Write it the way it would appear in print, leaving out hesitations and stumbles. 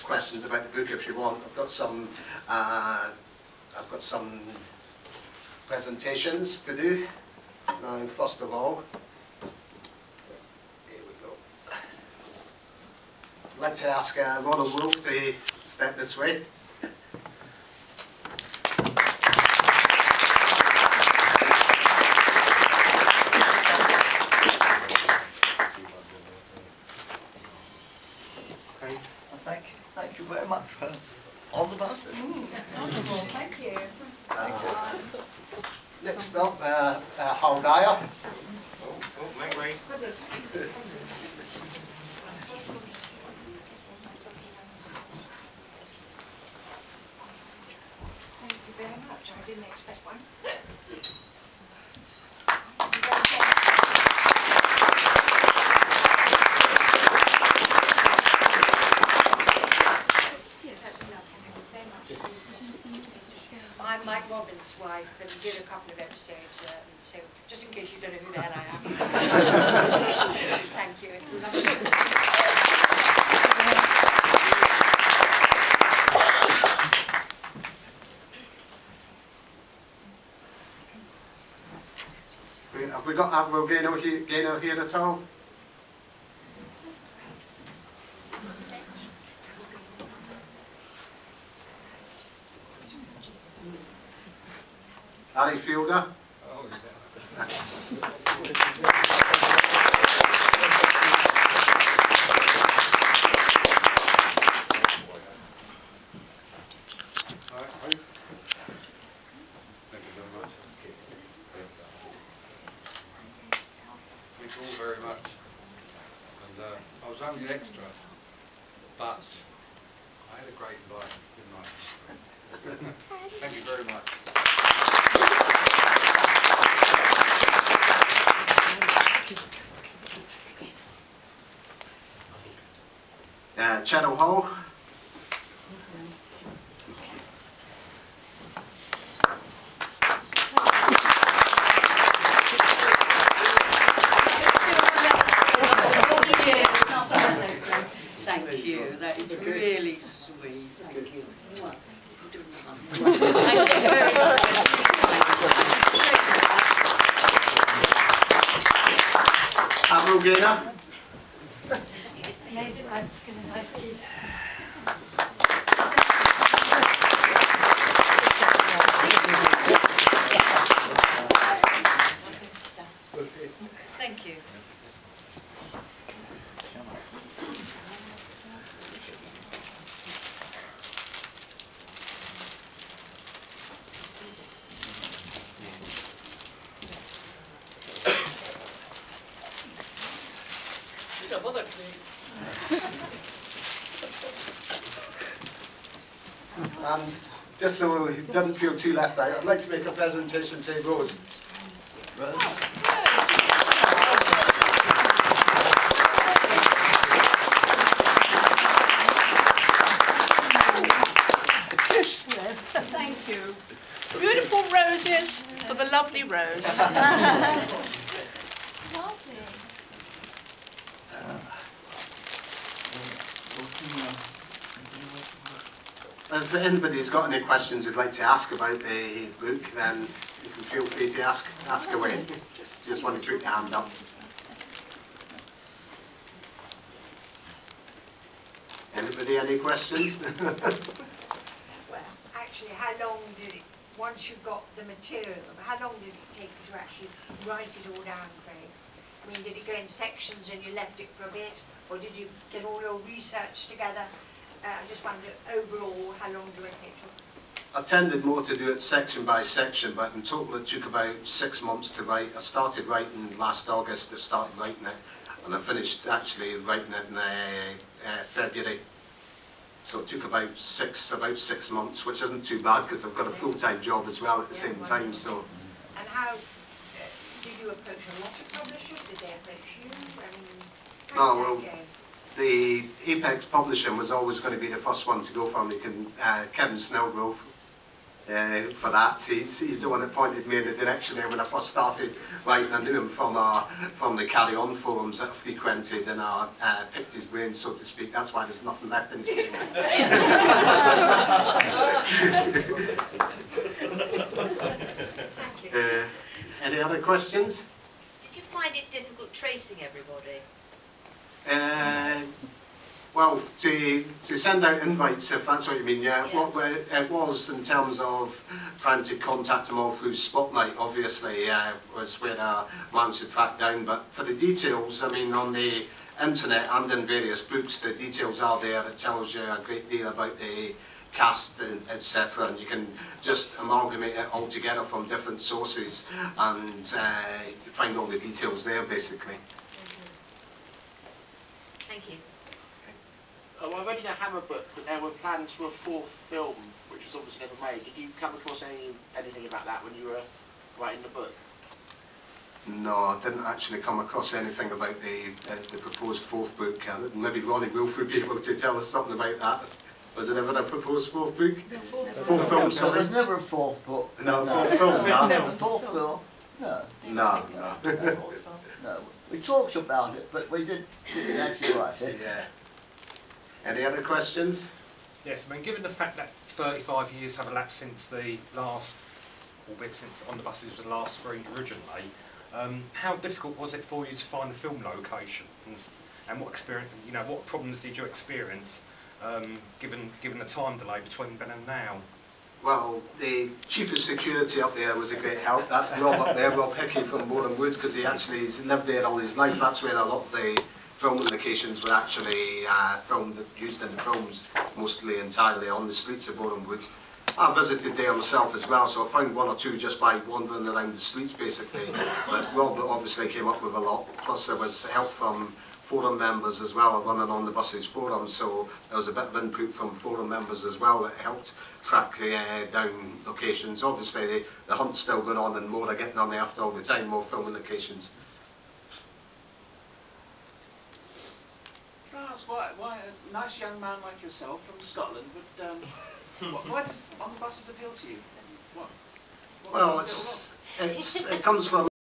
questions about the book if you want. I've got some presentations to do. Now, first of all, here we go. I'd like to ask Ronald Wolfe to step this way. Thank you very much for all the buses. Wonderful, thank you. Next up, Hal Dyer. Make way. Thank you very much. I didn't expect one. I'm Mike Robbins' wife and did a couple of episodes, so just in case you don't know who the hell I am. Thank you, it's lovely. Have we got Avril Gaynor here at all? Ali Fielder? Oh, yeah. Thank you very much. Thank you all very much. And I was only an extra, but I had a great life, didn't I? Thank you very much. Cheryl Hall. Thank you, that is really sweet. Thank you. Avril Gaynor. Thank you. Just so he doesn't feel too left out, I'd like to make a presentation to Rose. Thank you. Beautiful roses for the lovely Rose. If anybody's got any questions you'd like to ask about the book, then you can feel free to ask away. Just want to put your hand up. Anybody any questions? Well, actually, how long did it, once you got the material, how long did it take you to actually write it all down, Craig? I mean, did it go in sections and you left it for a bit, or did you get all your research together? I just wonder, overall, how long do you reckon it took? I tended more to do it section by section, but in total it took about 6 months to write. I started writing last August, I started writing it, and I finished actually writing it in February. So it took about 6 months, which isn't too bad because I've got a full-time job as well at the same time. So. And how did you approach a lot of publishers? Did they approach you? I mean, how did that go? The Apex Publishing was always going to be the first one to go for me. Kevin Snellgrove for that. He's the one that pointed me in the direction there when I first started writing. I knew him from the Carry On forums that I frequented, and I picked his brain, so to speak. That's why there's nothing left in his brain. Any other questions? Did you find it difficult tracing everybody? Well, to send out invites, if that's what you mean, yeah. Yeah. What it was in terms of trying to contact them all through Spotlight, obviously, was where I managed to track down. But for the details, I mean, on the internet and in various books, the details are there. It tells you a great deal about the cast, etc. And you can just amalgamate it all together from different sources and find all the details there, basically. Thank you. Oh, I read in a Hammer book that there were plans for a 4th film, which was obviously never made. Did you come across anything about that when you were writing the book? No, I didn't actually come across anything about the proposed 4th book. Maybe Ronnie Wolf would be able to tell us something about that. Was there ever a proposed 4th book? 4th film, sorry? There's never a 4th book. No, 4th film, no. A 4th film? No. No. No. We talked about it, but we didn't actually write it. Yeah. Any other questions? Yes, I mean, given the fact that 35 years have elapsed since the last, albeit since On the Buses was the last screened originally, how difficult was it for you to find the film locations, and what experience, you know, what problems did you experience, given the time delay between then and now? Well, the chief of security up there was a great help. That's Rob up there, Rob Hickey from Boreham Wood, because he's lived there all his life. That's where a lot of the filming locations were actually used in the films, mostly entirely on the streets of Boreham Wood. I visited there myself as well, so I found one or two just by wandering around the streets, basically. But Rob obviously came up with a lot. Plus there was help from forum members as well, running On the Buses forum, so there was a bit of input from forum members as well that helped track down locations. Obviously the hunt's still going on, and more are getting on there after all the time, more filming locations. Can I ask why a nice young man like yourself from Scotland would, why does On the Buses appeal to you? What Well, it comes from